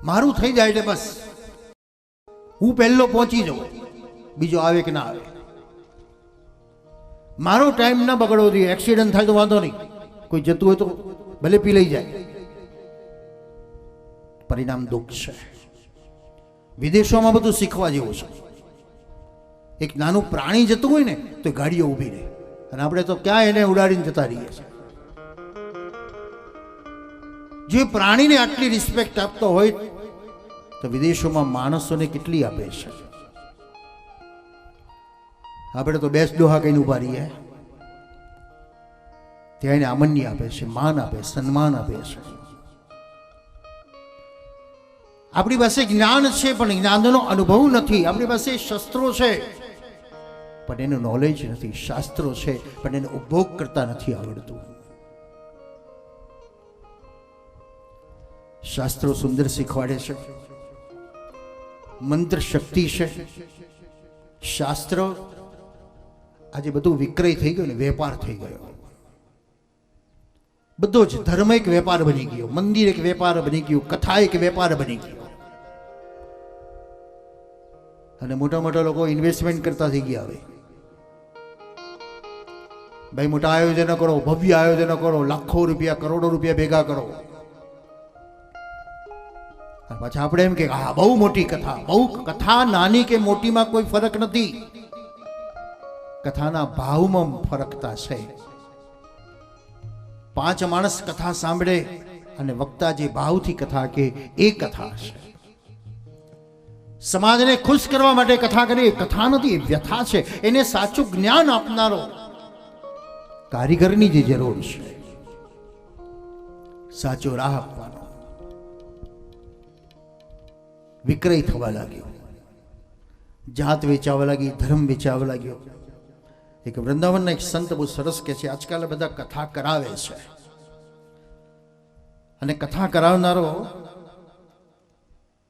મારું થઈ જાય એટલે બસ હું પહેલો પહોંચી જાઉં, બીજો આવે કે ના આવે. મારો ટાઈમ ના બગડવો જોઈએ. એક્સિડન્ટ થાય તો વાંધો નહીં, કોઈ જતું હોય તો ભલે પી લઈ જાય, પરિણામ દુઃખ છે. વિદેશોમાં બધું શીખવા જેવું છે. એક નાનું પ્રાણી જતું હોય ને તો ગાડીઓ ઊભી રહે, અને આપણે તો ક્યાં એને ઉડાડીને જતા રહીએ છીએ. જે પ્રાણીને આટલી રિસ્પેક્ટ આપતો હોય તો વિદેશોમાં માણસોને કેટલી આપે છે. આપણે તો બેસ ડોહા કહીને ઉભા રહીએ, ત્યાં એને આમન્ય આપે છે, માન આપે, સન્માન આપે છે. આપણી પાસે જ્ઞાન છે પણ જ્ઞાનનો અનુભવ નથી. આપણી પાસે શસ્ત્રો છે પણ એનું નોલેજ નથી. શાસ્ત્રો છે પણ એનો ઉપભોગ કરતા નથી આવડતું. શાસ્ત્રો સુંદર શીખવાડે છે, મંત્ર શક્તિ છે. શાસ્ત્ર આજે બધું વિક્રય થઈ ગયું ને, વેપાર થઈ ગયો. બધો જ ધર્મ એક વેપાર બની ગયો, મંદિર એક વેપાર બની ગયું, કથા એક વેપાર બની ગયો. અને મોટા મોટા લોકો ઇન્વેસ્ટમેન્ટ કરતા થઈ ગયા. હવે ભાઈ મોટા આયોજનો કરો, ભવ્ય આયોજનો કરો, લાખો રૂપિયા, કરોડો રૂપિયા ભેગા કરો. પાછા આપણે એમ કે હા બહુ મોટી કથા. બહુ કથા નાની કે મોટીમાં કોઈ ફરક નથી, કથાના ભાવમાં ફરકતા છે. 5 માણસ કથા સાંભળે અને વક્તા જે ભાવથી કથા કે એ કથા છે. સમાજને ખુશ કરવા માટે કથા કરી, કથા નથી, એ વ્યથા છે. એને સાચું જ્ઞાન આપનારો કારીગરની જે જરૂર છે, સાચો રાહ આપવાનો. વિક્રય થવા લાગ્યો, જાત વેચાવા લાગી, ધર્મ વેચાવા લાગ્યો. એક વૃંદાવનના એક સંત બહુ સરસ કહે છે, આજકાલ બધા કથા કરાવે છે, અને કથા કરાવનારો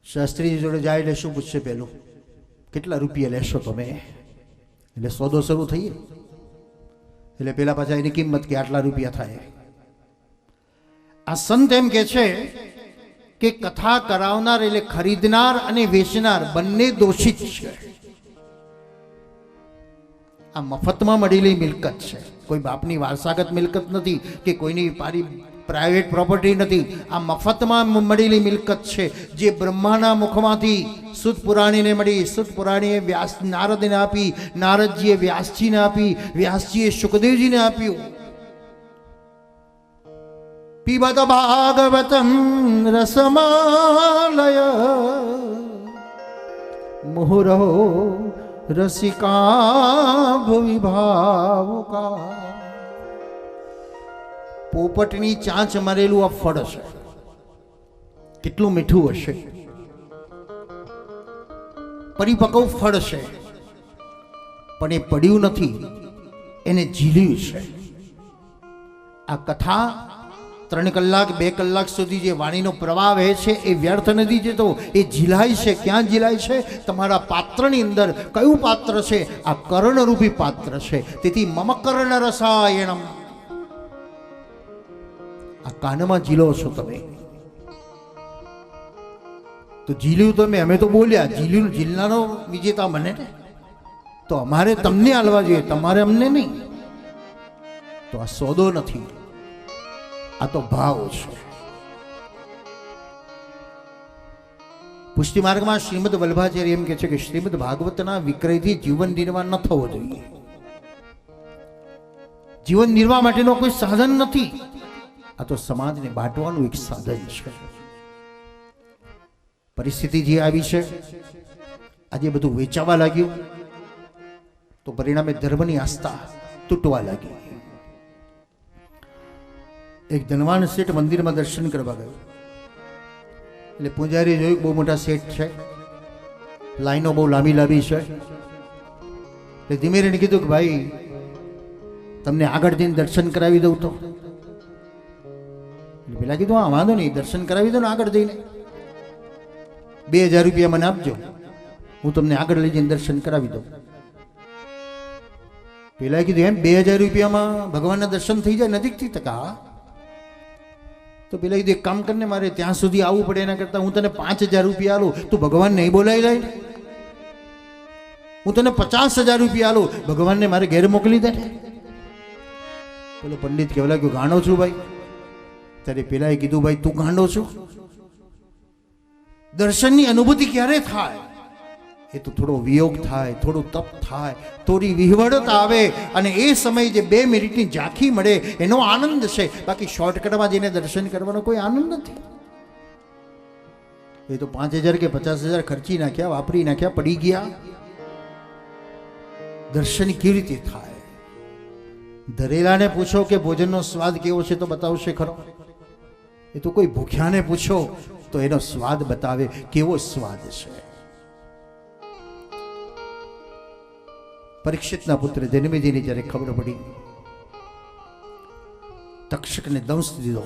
શાસ્ત્રીજી જોડે જાય એટલે શું પૂછશે? પેલું કેટલા રૂપિયા લેશો તમે? એટલે સોદો શરૂ થઈએ એટલે પેલા પાછા એની કિંમત કે આટલા રૂપિયા થાય. આ સંત એમ કે છે કે કથા કરાવનાર એટલે ખરીદનાર અને વેચનાર બંને દોષિત છે. આ મફતમાં મળેલી મિલકત છે, કોઈ બાપની વારસાગત મિલકત નથી કે કોઈની પ્રાઇવેટ પ્રોપર્ટી નથી. આ મફતમાં મળેલી મિલકત છે, જે બ્રહ્માના મુખમાંથી સુત પુરાણીને મળી. સુત પુરાણીએ નારદને આપી, નારદજીએ વ્યાસજીને આપી, વ્યાસજીએ સુખદેવજીને આપ્યું. પીબત ભાગવતમ રસમાલય મુહુરહો રસિકા ભવિભાવુકા. પોપટની ચાંચ મારેલું આ ફળ છે, કેટલું મીઠું હશે. પરિપક્વ ફળ છે પણ એ પડ્યું નથી, એને ઝીલ્યું છે. આ કથા 3 કલાક 2 કલાક સુધી જે વાણીનો પ્રવાહ વહે છે એ વ્યર્થ નથી જતો, એ ઝીલાય છે. ક્યાં ઝીલાય છે? તમારા પાત્રની અંદર. કયું પાત્ર છે? આ કર્ણરૂપી પાત્ર છે. તેથી મમ કર્ણ રસાયણમ. આ કાનમાં ઝીલો છો તમે તો ઝીલ્યું તમે. અમે તો બોલ્યા ઝીલ્યું, ઝીલનારો વિજેતા બને ને, તો અમારે તમને આલવા જોઈએ, તમારે અમને નહીં. તો આ સોદો નથી, આ તો ભાવ છે. પુષ્ટિ માર્ગમાં શ્રીમદ વલ્ભાચાર્ય એમ કે છે કે શ્રીમદ ભાગવતના વિક્રયથી જીવન નિર્વાહ ન થવો જોઈએ. જીવન નિર્વાહ માટેનો કોઈ સાધન નથી, આ તો સમાજને બાંટવાનું એક સાધન છે. પરિસ્થિતિ જે આવી છે, આજે બધું વેચાવા લાગ્યું તો પરિણામે ધર્મની આસ્થા તૂટવા લાગી. એક ધનવાન શેઠ મંદિરમાં દર્શન કરવા ગયો, એટલે પૂજારી જોયું બહુ મોટા શેઠ છે, લાઈનો બહુ લાંબી લાંબી છે. એટલે ધીમે રહીને કીધું કે ભાઈ તમને આગળ જઈને દર્શન કરાવી દઉં તો? પેલા કીધું હા વાંધો નહીં, દર્શન કરાવી દો ને આગળ જઈને. 2000 રૂપિયા મને આપજો, હું તમને આગળ લઈ જઈને દર્શન કરાવી દઉં. પેલા કીધું એમ 2000 રૂપિયામાં ભગવાનના દર્શન થઈ જાય નજીકથી? ટકા તો પેલા કીધું એક કામ કરીને મારે ત્યાં સુધી આવવું પડે એના કરતાં હું તને 5,000 રૂપિયા આલું, તું ભગવાન નહીં બોલાવી લે. હું તને 50,000 રૂપિયા આલું, ભગવાનને મારે ઘેર મોકલી દે. પેલો પંડિત કહેવા લાગ્યો ગાંડો છું ભાઈ. ત્યારે પેલાએ કીધું ભાઈ તું ગાંડો છું? દર્શનની અનુભૂતિ ક્યારે થાય? એ તો થોડો વિયોગ થાય, થોડું તપ થાય, થોડી વિહવળત આવે અને એ સમયે જે 2 મિનિટની ઝાંખી મળે એનો આનંદ છે. બાકી શોર્ટકટમાં જઈને દર્શન કરવાનો કોઈ આનંદ નથી. એ તો 5,000 કે 50,000 ખર્ચી નાખ્યા, વાપરી નાખ્યા, પડી ગયા. દર્શન કેવી રીતે થાય? ધરેલાને પૂછો કે ભોજનનો સ્વાદ કેવો છે તો બતાવશે ખરો? એ તો કોઈ ભૂખ્યાને પૂછો તો એનો સ્વાદ બતાવે કેવો સ્વાદ છે. પરીક્ષિતના પુત્ર જન્મેજયને જ્યારે ખબર પડી, તક્ષકને દંશ દીધો.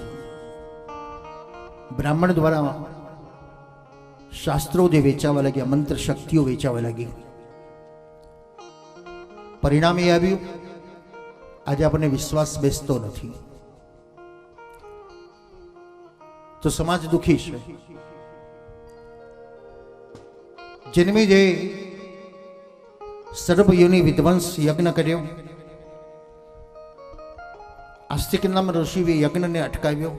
બ્રાહ્મણ દ્વારા શાસ્ત્રો જે વેચાવા લાગ્યા, મંત્ર શક્તિઓ વેચાવા લાગી. પરિણામ એ આવ્યું, આજે આપણને વિશ્વાસ બેસતો નથી. તો સમાજ દુઃખી છે. જન્મેજય સર્વયોની વિધ્વંસ યજ્ઞ કર્યો. આસ્તિક નામ ઋષિએ યજ્ઞને અટકાવ્યો.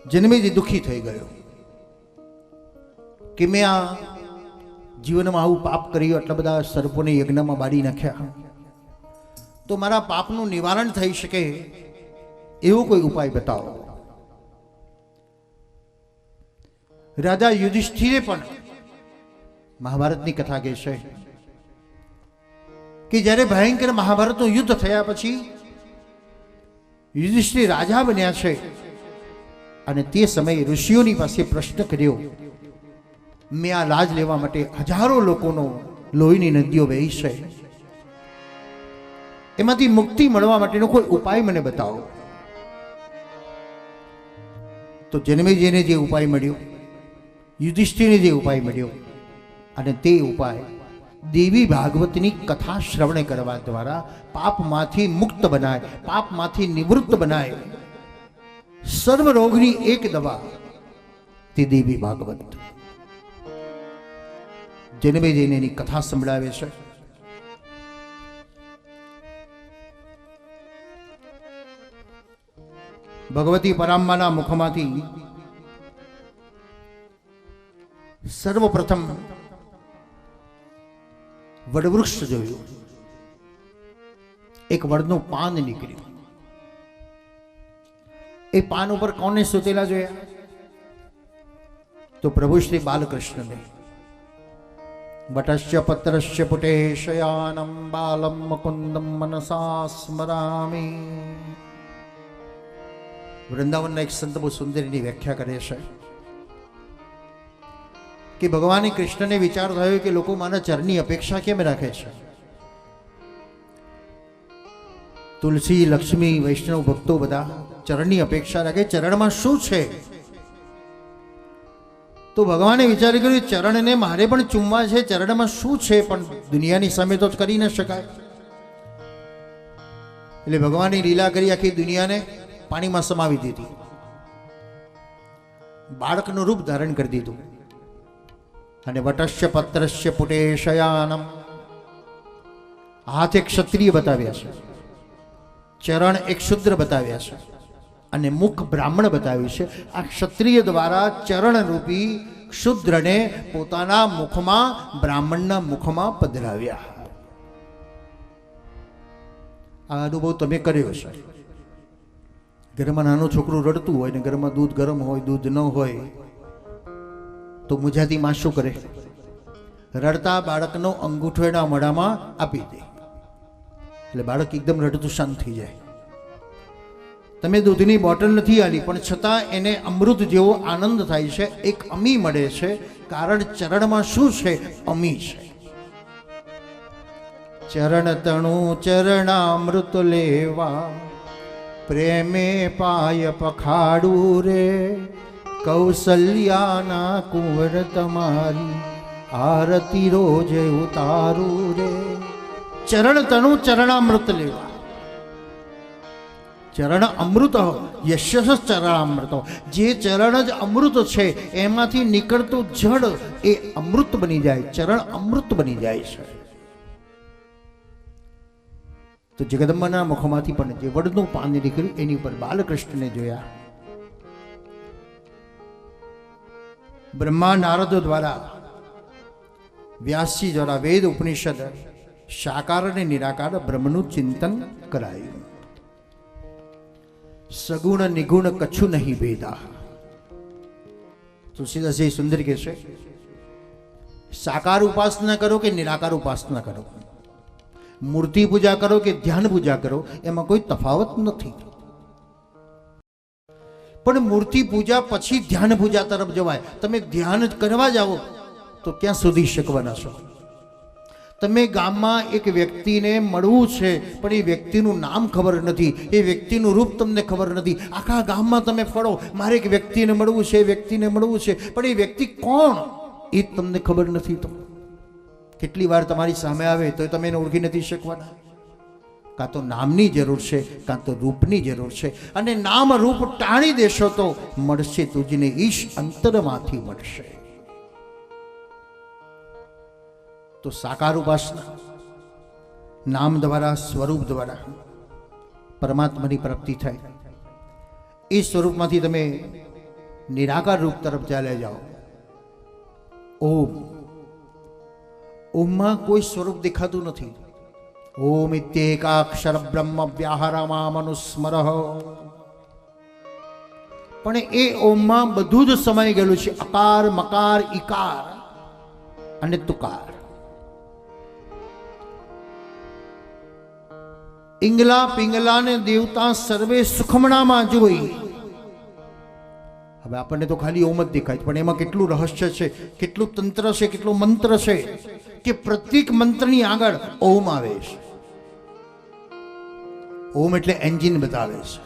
જન્મેજય દુઃખી થઈ ગયો કે મેં આ જીવનમાં આવું પાપ કર્યું, આટલા બધા સર્પોને યજ્ઞમાં બાળી નાખ્યા. તો મારા પાપનું નિવારણ થઈ શકે એવો કોઈ ઉપાય બતાવો. રાજા યુધિષ્ઠિરે પણ મહાભારતની કથા કહે છે કે જ્યારે ભયંકર મહાભારતનું યુદ્ધ થયા પછી યુધિષ્ઠિર રાજા બન્યા છે અને તે સમયે ઋષિઓની પાસે પ્રશ્ન કર્યો, મેં આ લાજ લેવા માટે હજારો લોકોનો લોહીની નદીઓ વહી છે, એમાંથી મુક્તિ મળવા માટેનો કોઈ ઉપાય મને બતાવો. તો જન્મેજયને જે ઉપાય મળ્યો, યુધિષ્ઠિરને જે ઉપાય મળ્યો, અને તે ઉપાય દેવી ભાગવતની કથા શ્રવણ કરવા દ્વારા પાપમાંથી મુક્ત બનાય, પાપમાંથી નિવૃત્ત બનાય. સર્વ રોગની એક દવા તે દેવી ભાગવત. જન્મેજયને એની કથા સંભળાવે છે. ભગવતી પરાંબાના મુખમાંથી સર્વપ્રથમ વડવૃક્ષ જોયું. એક વડનું પાન નીકળ્યું. એ પાન ઉપર કોને સૂતેલા જોયા? તો પ્રભુ શ્રી બાલકૃષ્ણને. વટસ્ય પત્રસ્ય પુટે શયાનમ બાલમ મુકુંદમ મનસા સ્મરામિ. વૃંદાવનના એક સંત બહુ સુંદરીની વ્યાખ્યા કરે છે કે ભગવાન કૃષ્ણને વિચાર થયો કે લોકો મારા ચરણની અપેક્ષા કેમ રાખે છે? તુલસી, લક્ષ્મી, વૈષ્ણવ ભક્તો બધા ચરણની અપેક્ષા રાખે, ચરણમાં શું છે? તો ભગવાને વિચાર કર્યો ચરણને મારે પણ ચૂમવા છે, ચરણમાં શું છે? પણ દુનિયાની સામે તો કરી ન શકાય. એટલે ભગવાનની લીલા કરી આખી દુનિયાને પાણીમાં સમાવી દીધી. બાળકનું રૂપ ધારણ કરી દીધું અને વટસ્ય પત્રસ્ય પુટે શયાનમ. હાથ એક ક્ષત્રિય બતાવ્યા છે, ચરણ એક શુદ્ર બતાવ્યા છે અને મુખ બ્રાહ્મણ બતાવ્યું છે. આ ક્ષત્રિય દ્વારા ચરણ રૂપી શુદ્રને પોતાના મુખમાં, બ્રાહ્મણના મુખમાં પધરાવ્યા. આ અનુભવ તમે કર્યો છે. ઘરમાં નાનું છોકરું રડતું હોય ને ઘરમાં દૂધ ગરમ હોય, દૂધ ન હોય તો મુજાતી માં શું કરે? રડતા બાળકનો અંગૂઠો એના મોઢામાં આપી દે એટલે બાળક એકદમ રડતું શાંત થઈ જાય. તમે દૂધની બોટલ નથી આલી પણ છતાં એને અમૃત જેવો આનંદ થાય છે. એક અમી મળે છે, કારણ ચરણમાં શું છે? અમી છે. ચરણ તણુ ચરણામૃત લેવા, પ્રેમે પાય પખાડું રે, કૌશલ્યાના કુંવર તમારી આરતી રોજ ઉતારું રે. ચરણ તણુ ચરણામૃત લેવા. ચરણ અમૃત યશસ ચરણામૃત, જે ચરણ જ અમૃત છે એમાંથી નીકળતું જળ એ અમૃત બની જાય, ચરણ અમૃત બની જાય છે. તો જગદંબાના મુખમાંથી પણ જે વડનું પાન નીકળ્યું એની ઉપર બાલકૃષ્ણને જોયા. બ્રહ્મા નારદો દ્વારા, વ્યાસજી દ્વારા વેદ ઉપનિષદ સાકાર અને નિરાકાર બ્રહ્મનું ચિંતન કરાયું. સગુણ નિગુણ કછું નહીં ભેદા. તુલસીદાસજી સુંદર કહે છે, સાકાર ઉપાસના કરો કે નિરાકાર ઉપાસના કરો, મૂર્તિ પૂજા કરો કે ધ્યાન પૂજા કરો, એમાં કોઈ તફાવત નથી. પણ મૂર્તિ પૂજા પછી ધ્યાન પૂજા તરફ જવાય. તમે ધ્યાન કરવા જાઓ તો ક્યાં સુધી શકવાના છો? તમે ગામમાં એક વ્યક્તિને મળવું છે, પણ એ વ્યક્તિનું નામ ખબર નથી, એ વ્યક્તિનું રૂપ તમને ખબર નથી. આખા ગામમાં તમે ફરો, મારે એક વ્યક્તિને મળવું છે, એ વ્યક્તિને મળવું છે, પણ એ વ્યક્તિ કોણ એ તમને ખબર નથી. તો કેટલી વાર તમારી સામે આવે તો તમે એને ઓળખી નથી શકવાના. કાં તો નામની જરૂર છે, કાં તો રૂપની જરૂર છે. અને નામ રૂપ ટાણી દેશો તો મળશે તુજને ઈશ અંતરમાંથી મળશે. તો સાકાર ઉપાસના નામ દ્વારા, સ્વરૂપ દ્વારા પરમાત્માની પ્રાપ્તિ થાય. એ સ્વરૂપમાંથી તમે નિરાકાર રૂપ તરફ ચાલ્યા જાઓ. ઓમ, ઓમમાં કોઈ સ્વરૂપ દેખાતું નથી. ઓમ ઇત્યેકાક્ષર બ્રહ્મ વ્યાહરમામનુસ્મરઃ. પણ એ ઓમમાં બધું જ સમાઈ ગયેલું છે. અકાર, મકાર, ઇકાર અને તુકાર. ઈંગલા પિંગલા ને દેવતા સર્વે સુખમણામાં જોઈ. હવે આપણને તો ખાલી ઓમ જ દેખાય, પણ એમાં કેટલું રહસ્ય છે, કેટલું તંત્ર છે, કેટલું મંત્ર છે, કે પ્રત્યેક મંત્રની આગળ ઓમ આવે છે. ઓમ એટલે એન્જિન બતાવે છે.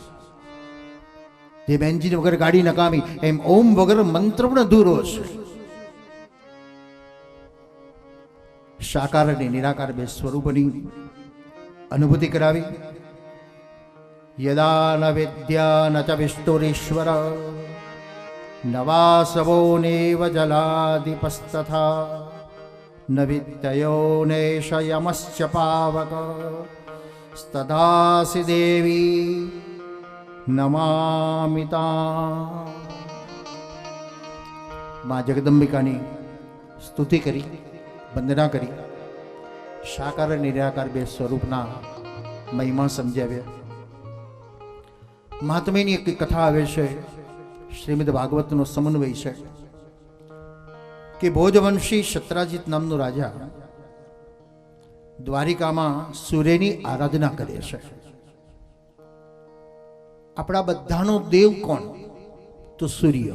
જેમ એન્જિન વગર ગાડી નકામી, એમ ઓમ વગર મંત્ર પણ અધૂરો છે. સાકાર અને નિરાકાર બે સ્વરૂપની અનુભૂતિ કરાવી. યદા ન વિદ્યા ન ચ વિષ્ણુરીશ્વર નવાસવો નેવ જલાદિપસ્તથા ન વિદ્યયો નેશયમશ્ચ પાવક તદાસી દેવી નમામિતા. મા જગદંબિકાની સ્તુતિ કરી, વંદના કરી, સાકાર અને નિરાકાર બે સ્વરૂપના મહિમા સમજાવ્યા. મહાત્મ્યની એક કથા આવે છે, શ્રીમદ ભાગવતનો સમન્વય છે, કે ભોજવંશી સત્રાજીત નામનો રાજા દ્વારિકામાં સૂર્યની આરાધના કરે છે. આપણા બધાનો દેવ કોણ? તો સૂર્ય.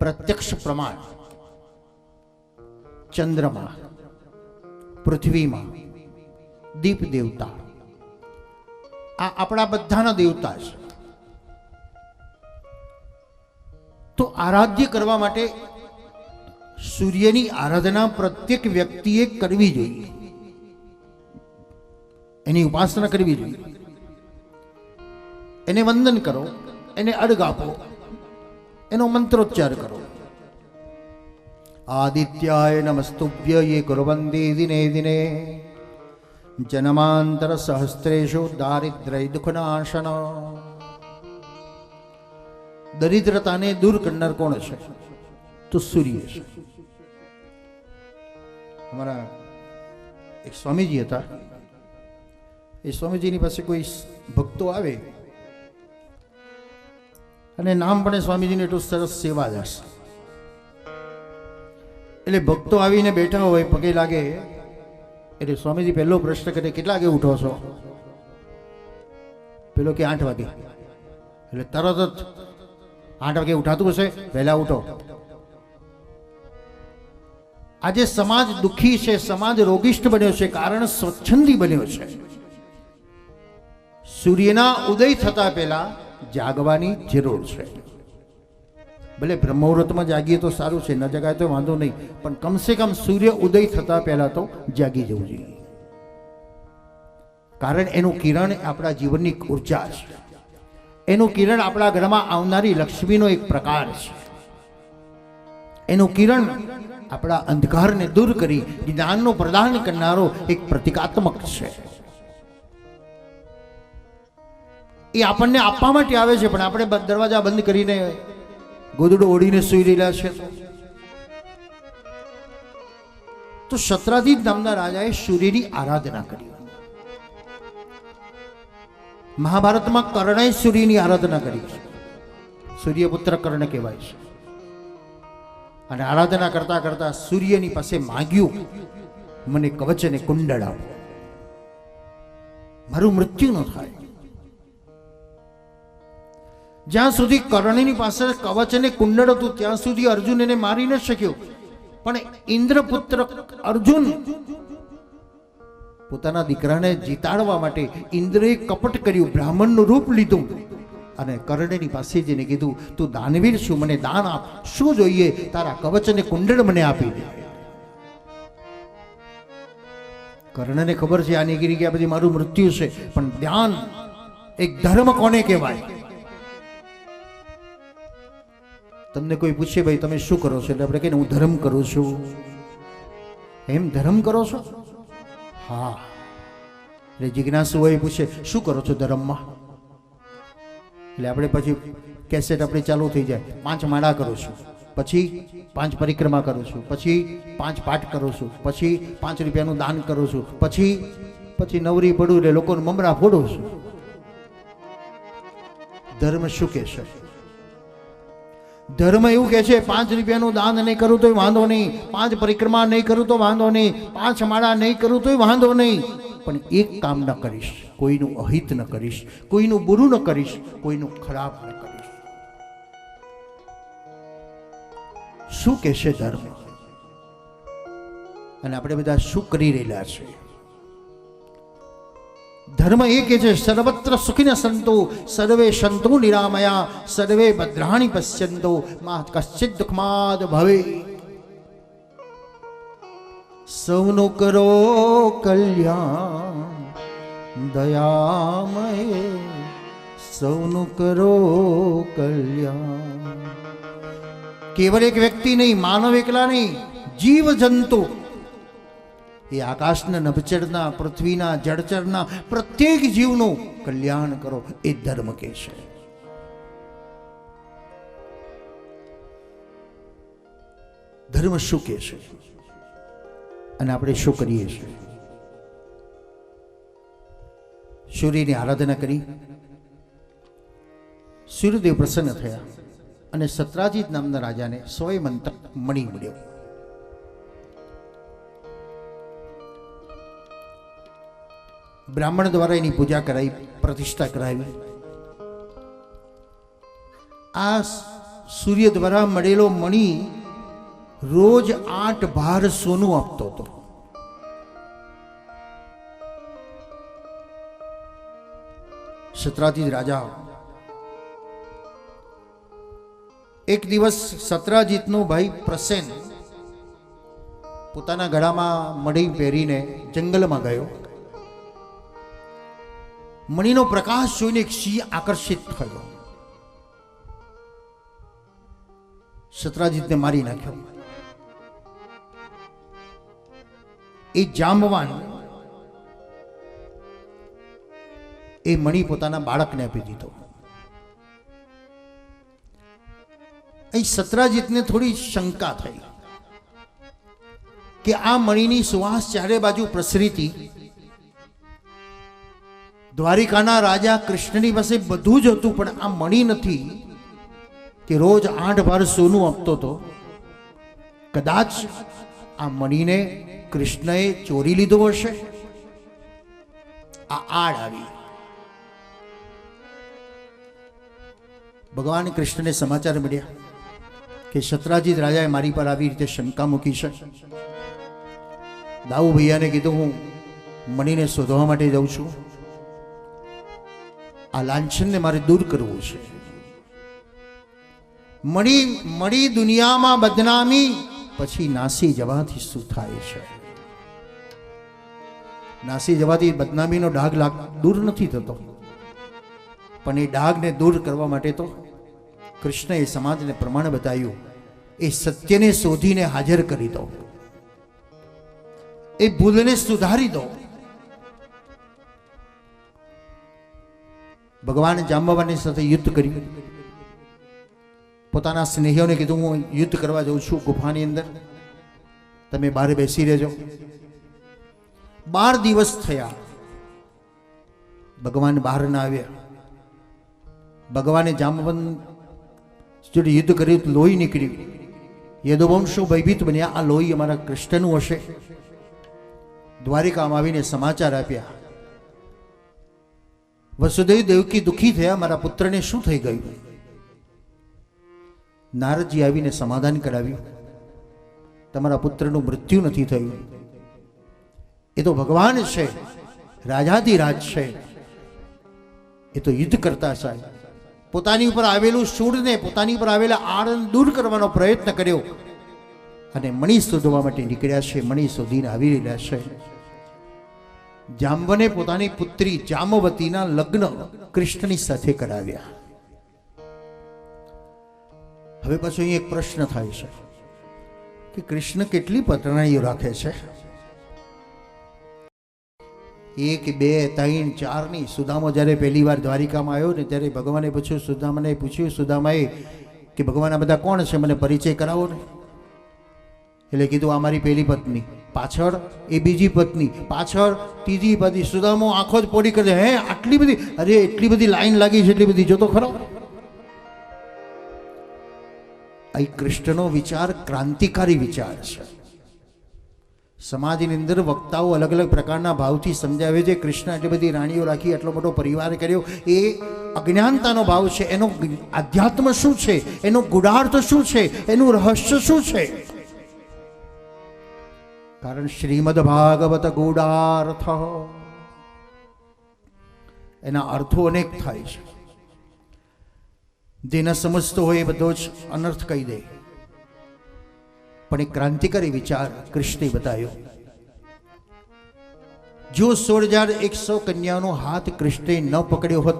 પ્રત્યક્ષ પ્રમાણ ચંદ્રમા, પૃથ્વીમાં દીપ દેવતા, આ આપણા બધાના દેવતા છે. તો આરાધ્ય કરવા માટે સૂર્યની આરાધના પ્રત્યેક વ્યક્તિએ કરવી જોઈએ, એની ઉપાસના કરવી જોઈએ. એને વંદન કરો, એને અર્ઘ આપો, એનો મંત્રોચ્ચાર કરો. આદિત્યાય નમસ્તુભ્ય યે કુર્વન્તિ દિને દિને જન્માંતર સહસ્ત્રેષુ દારિદ્ર્ય દુઃખનાશન. દરિદ્રતાને દૂર કરનાર કોણ છે? તો સૂર્ય છે. અમારા એક સ્વામીજી હતા. એ સ્વામીજીની પાસે કોઈ ભક્તો આવે અને નામ પણ સ્વામીજીને એટલું સરસ સેવા દાસ. એટલે ભક્તો આવીને બેઠા હોય, પગે લાગે, એટલે સ્વામીજી પહેલો પ્રશ્ન કરે, કેટલા વાગે ઉઠો છો? પેલો કે 8 વાગે. એટલે તરત જ 8 વાગે ઉઠાતું હશે, વહેલા ઉઠો. આજે સમાજ દુઃખી છે, સમાજ રોગિષ્ઠ બન્યો છે, કારણ સ્વચ્છંદી બન્યો છે. સૂર્યના ઉદય થતા પહેલા જાગવાની જરૂર છે. ભલે બ્રહ્મુહૂર્તમાં જાગીએ તો સારું છે, ન જગાય તો વાંધો નહીં, પણ કમસે કમ સૂર્ય ઉદય થતા પહેલા તો જાગી જવું જોઈએ. કારણ એનું કિરણ આપણા જીવનની ઉર્જા છે. એનું કિરણ આપણા ઘરમાં આવનારી લક્ષ્મીનો એક પ્રકાર છે. એનું કિરણ આપણા અંધકારને દૂર કરી જ્ઞાનનું પ્રદાન કરનારો એક પ્રતિકાત્મક છે. એ આપણને આપવા માટે આવે છે, પણ આપણે દરવાજા બંધ કરીને ગોદડો ઓઢીને સૂઈ રહેલા છે. તો સત્રાજીત નામના રાજાએ સૂર્યની આરાધના કરી. મહાભારતમાં કર્ણએ સૂર્યની આરાધના કરી છે. સૂર્યપુત્ર કર્ણ કહેવાય છે. અને આરાધના કરતા કરતા સૂર્યની પાસે માંગ્યું, મને કવચ અને કુંડળ આપો, મારું મૃત્યુ ન થાય. જ્યાં સુધી કર્ણની પાસે કવચ અને કુંડળ હતું ત્યાં સુધી અર્જુન એને મારી ન શક્યો. પણ ઇન્દ્રપુત્ર અર્જુન પોતાના દીકરાને જીતાડવા માટે ઇન્દ્રએ કપટ કર્યું, બ્રાહ્મણનું રૂપ લીધું અને કર્ણની પાસે જઈને કીધું, તું દાનવીર છું, મને દાન આપ, શું જોઈએ? તારા કવચ અને કુંડળ મને આપી દે. કર્ણને ખબર છે આની ગીરી કે આ બધી મારું મૃત્યુ છે, પણ ધ્યાન, એક ધર્મ કોને કહેવાય? તમને કોઈ પૂછે ભાઈ તમે શું કરો છો, એટલે આપણે કહીએ હું ધર્મ કરું છું. એમ ધર્મ કરો છો? હા. એટલે જિજ્ઞાસુ હોય પૂછે શું કરો છો ધર્મમાં? એટલે આપણે પછી કેસેટ આપણી ચાલુ થઈ જાય, 5 માળા કરું છું, પછી 5 પરિક્રમા કરું છું, પછી 5 પાઠ કરું છું, પછી 5 રૂપિયાનું દાન કરું છું, પછી નવરી પડું એટલે લોકોને મમરા ફોડું છું. ધર્મ શું કહે છે? ધર્મ એવું કહે છે 5 રૂપિયાનું દાન નહીં કરું તોય વાંધો નહીં, 5 પરિક્રમા નહીં કરું તો વાંધો નહીં, 5 માળા નહીં કરું તોય વાંધો નહીં, પણ એક કામ ન કરીશ, કોઈનું અહિત ન કરીશ, કોઈનું બુરું ન કરીશ, કોઈનું ખરાબ ન કરીશ. શું કહેશે ધર્મ? અને આપણે બધા શું કરી રહેલા છે? ધર્મ એ કે છે સર્વત્ર સુખિન સંતો સર્વે સંતો નિરામયા સર્વે ભદ્રાણી પશ્યંતો મા કશ્ચિત દુઃખમાદ ભવે. સૌનું કરો કલ્યાણ દયામય, સૌનું કરો કલ્યાણ. કેવળ એક વ્યક્તિ નહીં, માનવ એકલા નહીં, જીવ જંતુ, એ આકાશના નભચરના, પૃથ્વીના, જળચરના પ્રત્યેક જીવનું કલ્યાણ કરો, એ ધર્મ કે છે. ધર્મ શું કે છે અને આપણે શું કરીએ છીએ? સૂર્યની આરાધના કરી, સૂર્યદેવ પ્રસન્ન થયા અને સત્રાજીત નામના રાજાને 100 મંતક મણી મળ્યો. બ્રાહ્મણ દ્વારા એની પૂજા કરાવી, પ્રતિષ્ઠા કરાવી. આ સૂર્ય દ્વારા મળેલો મણી રોજ 8 ભાર સોનું આપતો હતો. સત્રાજીત રાજા એક દિવસ સત્રાજીતનો ભાઈ પ્રસેન પોતાના ગળામાં મણી પહેરીને જંગલમાં ગયો. મણીનો પ્રકાશ જોઈને એક સિંહ આકર્ષિત થયો. સત્રાજીતને મારી નાખ્યો. એ જાંબવાન એ મણી પોતાના બાળકને આપી દીધો. અહીં સત્રાજીતને થોડી શંકા થઈ કે આ મણીની સુવાસ ચારે બાજુ પ્રસરી હતી. દ્વારિકાના રાજા કૃષ્ણની પાસે બધું જ હતું, પણ આ મણી નથી કે રોજ 8 ભાર સોનું આપતો હતો. કદાચ આ મણીને કૃષ્ણએ ચોરી લીધો હશે. આ આડ આવી. ભગવાન કૃષ્ણને સમાચાર મળ્યા કે સત્રાજીત રાજાએ મારી પર આવી રીતે શંકા મૂકી છે. દાઉ ભૈયાને કીધું હું મણીને શોધવા માટે જાઉં છું. આ લાંછનને મારે દૂર કરવું છે. મળી દુનિયામાં બદનામી, પછી નાસી જવાથી શું થાય છે? નાસી જવાથી બદનામીનો ડાઘ દૂર નથી થતો, પણ એ ડાઘને દૂર કરવા માટે તો કૃષ્ણએ સમાજને પ્રમાણ બતાવ્યું, એ સત્યને શોધીને હાજર કરી દો, એ ભૂલને સુધારી દો. ભગવાન જાંબવાની સાથે યુદ્ધ કર્યું. પોતાના સ્નેહીઓને કીધું, હું યુદ્ધ કરવા જાઉં છું ગુફાની અંદર, તમે બહાર બેસી રહેજો. 12 દિવસ થયા, ભગવાન બહાર ના આવ્યા. ભગવાને જાંબવન જોડે યુદ્ધ કર્યું, લોહી નીકળ્યું. યદુવંશો ભયભીત બન્યા, આ લોહી અમારા કૃષ્ણનું હશે. દ્વારિકામાં આવીને સમાચાર આપ્યા. વસુદેવ દેવકી દુઃખી થયા, મારા પુત્રને શું થઈ ગયું? નારદજી આવીને સમાધાન કરાવ્યું, તમારા પુત્રનું મૃત્યુ નથી થયું. એ તો ભગવાન છે, રાજાધિરાજ છે, એ તો યુદ્ધ કરતા સાહેબ પોતાની ઉપર આવેલું શૂળને, પોતાની ઉપર આવેલા આળને દૂર કરવાનો પ્રયત્ન કર્યો અને મણી શોધવા માટે નીકળ્યા છે. મણી શોધીને આવી રહ્યા છે. જાંબવને પોતાની પુત્રી જાંબવતીના લગ્ન કૃષ્ણની સાથે કરાવ્યા. હવે પછી અહીં એક પ્રશ્ન થાય છે કે કૃષ્ણ કેટલી પત્નીઓ રાખે છે? 1, 2, 3, 4 ની. સુદામા જ્યારે પહેલી વાર દ્વારિકામાં આવ્યો ને ત્યારે ભગવાને પૂછ્યું, સુદામાને પૂછ્યું, સુદામાએ કે ભગવાન આ બધા કોણ છે, મને પરિચય કરાવો ને. એટલે કીધું, આ મારી પહેલી પત્ની, પાછળ એ બીજી પત્ની, પાછળ ત્રીજી પત્ની. સુદામો આંખો જ પોડી કરે, હે આટલી બધી? અરે એટલી બધી લાઈન લાગી છે, એટલી બધી જોતો ખરો. આ કૃષ્ણનો વિચાર ક્રાંતિકારી વિચાર છે. સમાજની અંદર વક્તાઓ અલગ અલગ પ્રકારના ભાવથી સમજાવે છે. કૃષ્ણ એટલી બધી રાણીઓ રાખી, આટલો મોટો પરિવાર કર્યો, એ અજ્ઞાનતાનો ભાવ છે. એનો આધ્યાત્મ શું છે, એનો ગુડાર્થ શું છે, એનું રહસ્ય શું છે? કારણ શ્રીમદ ભાગવત ગૂઢાર્થ, એના અર્થો અનેક થાય છે. જે ન સમજતો હોય એ બધો જ અનર્થ કહી દે. પણ એક ક્રાંતિકારી વિચાર કૃષ્ણે બતાવ્યો. જો 16,100 કન્યાનો હાથ કૃષ્ણે ન પકડ્યો હોત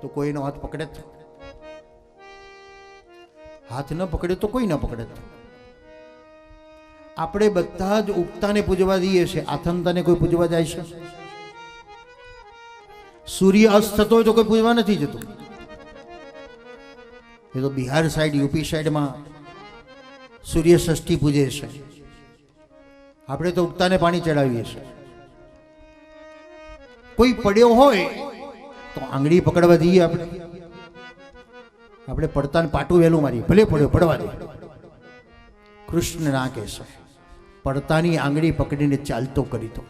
તો કોઈનો હાથ પકડે? હાથ ન પકડ્યો તો કોઈ ન પકડે. આપણે બધા જ ઉગતાને પૂજવા જઈએ છીએ, આથમતાને કોઈ પૂજવા જાય છે? સૂર્ય અસ્ત થતો હોય તો કોઈ પૂજવા નથી જતું. એ તો બિહાર સાઈડ, યુપી સાઈડમાં સૂર્ય ષષ્ઠી પૂજે છે. આપણે તો ઉગતાને પાણી ચડાવીએ છીએ. કોઈ પડ્યો હોય તો આંગળી પકડવા જઈએ. આપણે પડતાને પાટું વહેલું મારીએ, ભલે પડ્યો પડવા દે. કૃષ્ણ ના કહે છે, પડતાની આંગળી પકડીને ચાલતો કરી દો.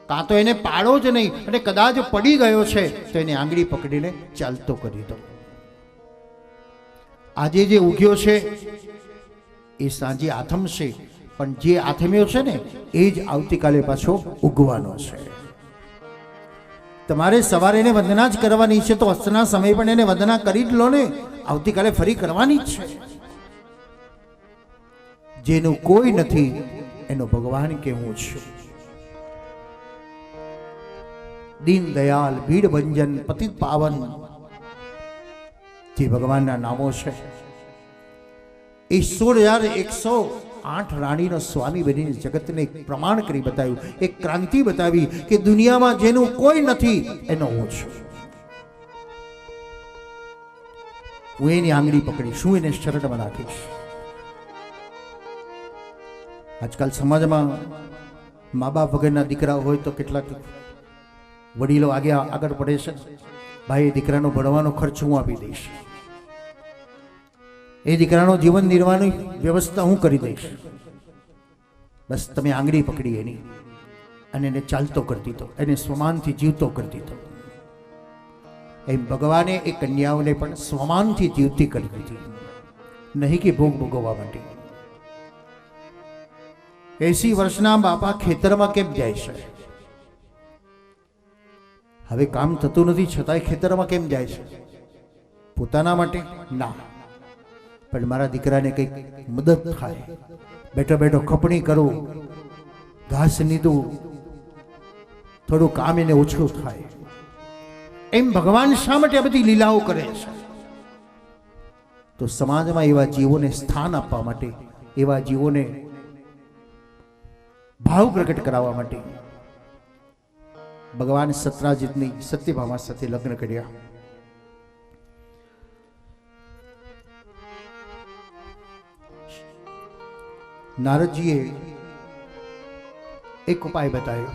કાં તો એને પાડો જ નહીં, અને કદાચ પડી ગયો છે તો એને આંગળી પકડીને ચાલતો કરી દો. આજે જે ઉગ્યો છે એ સાંજે આથમશે, પણ જે આથમ્યો છે ને એ જ આવતીકાલે પાછો ઉગવાનો છે. તમારે સવારે એને વંદના જ કરવાની છે તો અસ્તના સમય પણ એને વંદના કરી જ લો ને, આવતીકાલે ફરી કરવાની જ છે. જેનું કોઈ નથી એનો ભગવાન કેવું છું. દીન દયાલ, ભીડ ભંજન, પતિત પાવન, જે ભગવાનના નામો છે. એ 16,108 રાણીનો સ્વામી બનીને જગતને એક પ્રમાણ કરી બતાવ્યું, એક ક્રાંતિ બતાવી કે દુનિયામાં જેનું કોઈ નથી એનો હું છું. હું એની આંગળી પકડીશ, હું એને શરણમાં રાખીશ. આજકાલ સમાજમાં મા બાપ વગરના દીકરા હોય તો કેટલાક વડીલો આગળ પડે છે, ભાઈ દીકરાનો ભણવાનો ખર્ચ હું આપી દઈશ, એ દીકરાનો જીવન નિર્વાહની વ્યવસ્થા હું કરી દઈશ, બસ તમે આંગળી પકડી એની અને એને ચાલતો કરી દીધો, એને સ્વમાનથી જીવતો કરી દીધો. એમ ભગવાને એ કન્યાઓને પણ સ્વમાનથી જીવતી કરી દીધી, નહીં કે ભોગ ભોગવવા માટે. 80 વર્ષના બાપા ખેતરમાં કેમ જાય છે? હવે કામ થતું નથી છતાંય ખેતરમાં કેમ જાય છે? પોતાના માટે ના, પણ મારા દીકરાને કંઈક મદદ થાય, બેઠો બેઠો ખપણી કરું, ઘાસ નીધું થોડું કામ એને ઓછું થાય, એમ ભગવાન શા માટે આ બધી લીલાઓ કરે છે? તો સમાજમાં એવા જીવોને સ્થાન આપવા માટે, એવા જીવોને ભાવ પ્રગટ કરાવવા માટે ભગવાન સત્રાજીતની સત્યભામા સાથે લગ્ન કર્યા. નારદજીએ એક ઉપાય બતાવ્યો.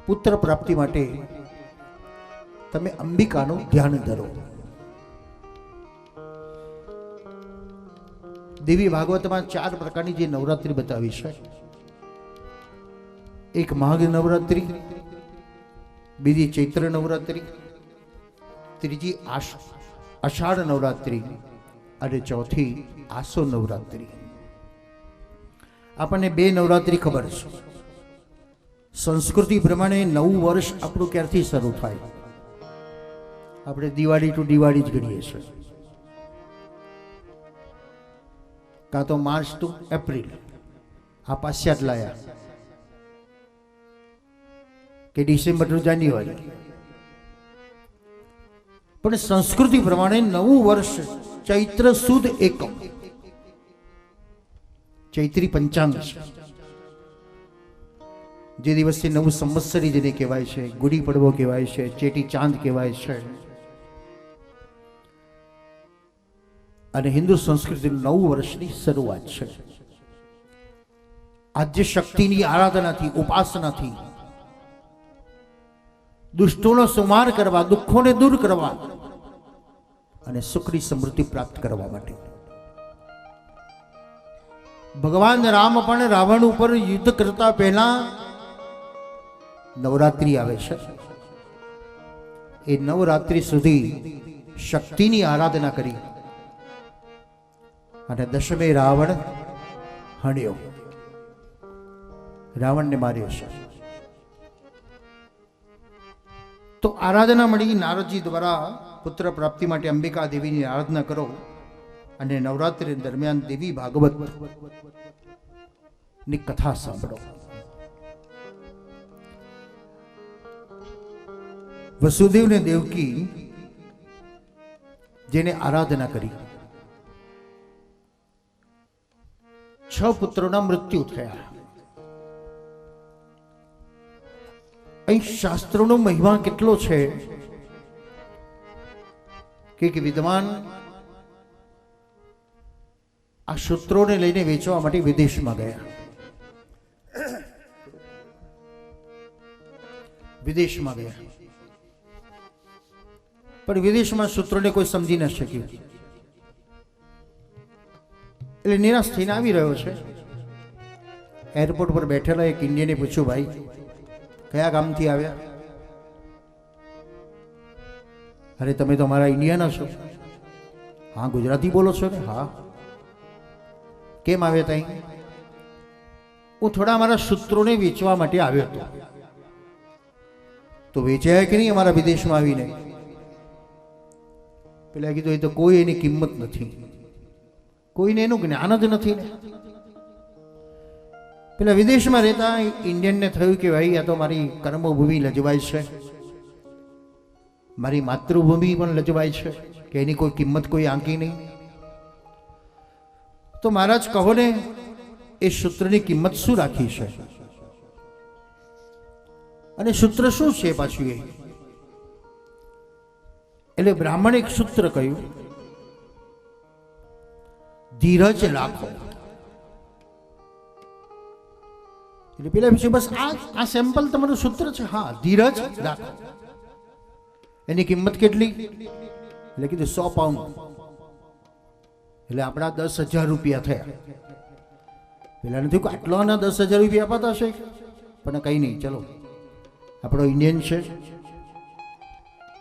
પુત્ર પ્રાપ્તિ માટે તમે અંબિકાનું ધ્યાન ધરો. દેવી ભાગવતમાં 4 પ્રકારની જે નવરાત્રી બતાવી છે, એક માઘ નવરાત્રી, બીજી ચૈત્ર નવરાત્રી, ત્રીજી અષાઢ નવરાત્રી અને ચોથી આસો નવરાત્રી. આપણને 2 નવરાત્રી ખબર છે. સંસ્કૃતિ પ્રમાણે નવું વર્ષ આપણું ક્યારથી શરૂ થાય? આપણે દિવાળી ટુ દિવાળી જ ગણીએ છીએ, કાં તો માર્ચ ટુ એપ્રિલ, આ પાશ્ચાત લાયા, કે ડિસેમ્બર ટુ જાન્યુઆરી. પણ સંસ્કૃતિ પ્રમાણે નવું વર્ષ ચૈત્ર સુદ એકમ, ચૈત્રી પંચાંગ છે. જે દિવસથી નવું સંવત્સરી જેને કહેવાય છે, ગુડી પડવો કહેવાય છે, ચેટી ચાંદ કહેવાય છે. અને હિન્દુ સંસ્કૃતિનું નવું વર્ષની શરૂઆત છે. આજે શક્તિની આરાધનાથી, ઉપાસનાથી દુષ્ટોનો સંહાર કરવા, દુઃખોને દૂર કરવા અને સુખની સમૃદ્ધિ પ્રાપ્ત કરવા માટે ભગવાન રામ પણ રાવણ ઉપર યુદ્ધ કરતા પહેલા નવરાત્રી આવે છે. એ નવરાત્રી સુધી શક્તિની આરાધના કરી અને દશમે રાવણ હણ્યો, રાવણને માર્યો છે. તો આરાધના મળી. નારદજી દ્વારા પુત્ર પ્રાપ્તિ માટે અંબિકા દેવીની આરાધના કરો અને નવરાત્રી દરમિયાન દેવી ભાગવત ની કથા સાંભળો. વસુદેવ ને દેવકી જેને આરાધના કરી, 6 પુત્રોના મૃત્યુ થયા. અહીં શાસ્ત્રોનો મહિમા કેટલો છે કે વિદ્વાન આ સૂત્રોને લઈને વેચવા માટે વિદેશમાં ગયા. પણ વિદેશમાં સૂત્રોને કોઈ સમજી ન શક્યું, એટલે નિરાશ થઈને આવી રહ્યો છે. એરપોર્ટ પર બેઠેલા એક ઇન્ડિયને પૂછ્યું, ભાઈ કયા ગામથી આવ્યા? અરે તમે તો મારા ઇન્ડિયાના છો. હા, ગુજરાતી બોલો છો ને? હા. કેમ આવ્યા ત્યાં? હું થોડા મારા સૂત્રોને વેચવા માટે આવ્યો હતો. તો વેચાયા કે નહીં અમારા વિદેશમાં આવીને? પેલા કીધું, એ તો કોઈ એની કિંમત નથી, કોઈને એનું જ્ઞાન જ નથી ને. પેલા વિદેશમાં રહેતા ઇન્ડિયનને થયું કે ભાઈ આ તો મારી કર્મભૂમિ લજવાય છે, મારી માતૃભૂમિ પણ લજવાય છે, કે એની કોઈ કિંમત કોઈ આંકી નહીં. તો મહારાજ કહો ને, એ સૂત્રની કિંમત શું રાખી છે? અને સૂત્ર શું છે પાછું એ? એટલે બ્રાહ્મણે એક સૂત્ર કહ્યું, ધીરજ રાખો. એટલે પેલા પૂછ્યું, બસ આ સેમ્પલ તમારું સૂત્ર છે? હા, ધીરજ રાખો. એની કિંમત કેટલી? એટલે કીધું 100 પાઉન્ડ. એટલે આપણા 10,000 રૂપિયા થયા. પેલા નથી કહ્યું આટલાના 10,000 રૂપિયા અપાતા હશે, પણ કંઈ નહીં, ચલો આપણો ઇન્ડિયન છે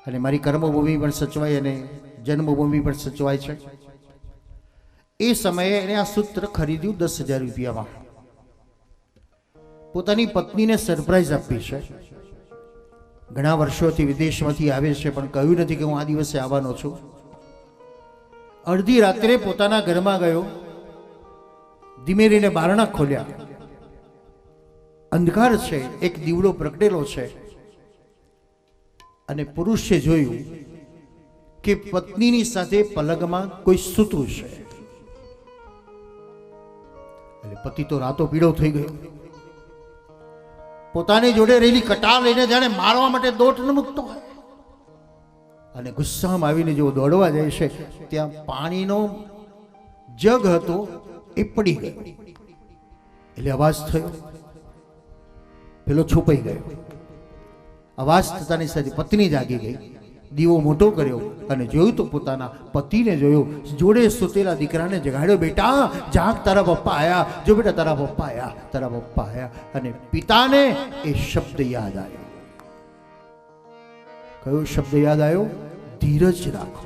અને મારી કર્મભૂમિ પણ સચવાય અને જન્મભૂમિ પણ સચવાય છે. એ સમયે એને આ સૂત્ર ખરીદ્યું 10,000 રૂપિયામાં. પોતાની પત્નીને સરપ્રાઈઝ આપી છે. ઘણા વર્ષોથી વિદેશમાંથી આવે છે, પણ કહ્યું નથી કે હું આ દિવસે આવવાનો છું. અડધી રાત્રે પોતાના ઘરમાં ગયો, ધીમે રહીને બારણા ખોલ્યા. અંધકાર છે, એક દીવડો પ્રગટેલો છે અને પુરુષે જોયું કે પત્નીની સાથે પલંગમાં કોઈ સૂતું છે. એટલે પતિ તો રાતો પીળો થઈ ગયો. પોતાની જોડે રહેલી કટાર લઈને જાણે મારવા માટે દોટ ન મૂકતો હોય અને ગુસ્સામાં આવીને જેવો દોડવા જાય છે, ત્યાં પાણીનો જગ હતો એ પડી ગયો. એટલે અવાજ થયો, પેલો છુપાઈ ગયો. અવાજ થતાની સાથે પત્ની જાગી ગઈ, દીવો મોટો કર્યો અને જોયું તો પોતાના પતિને જોયો, જોડે સુતેલા દીકરાને જગાડ્યો. બેટા જાગ, તારા પપ્પા આયા. જો બેટા તારા પપ્પા આયા, તારા પપ્પા આયા. અને પિતાને એ શબ્દ યાદ આવ્યો. કયો શબ્દ યાદ આવ્યો? ધીરજ રાખો.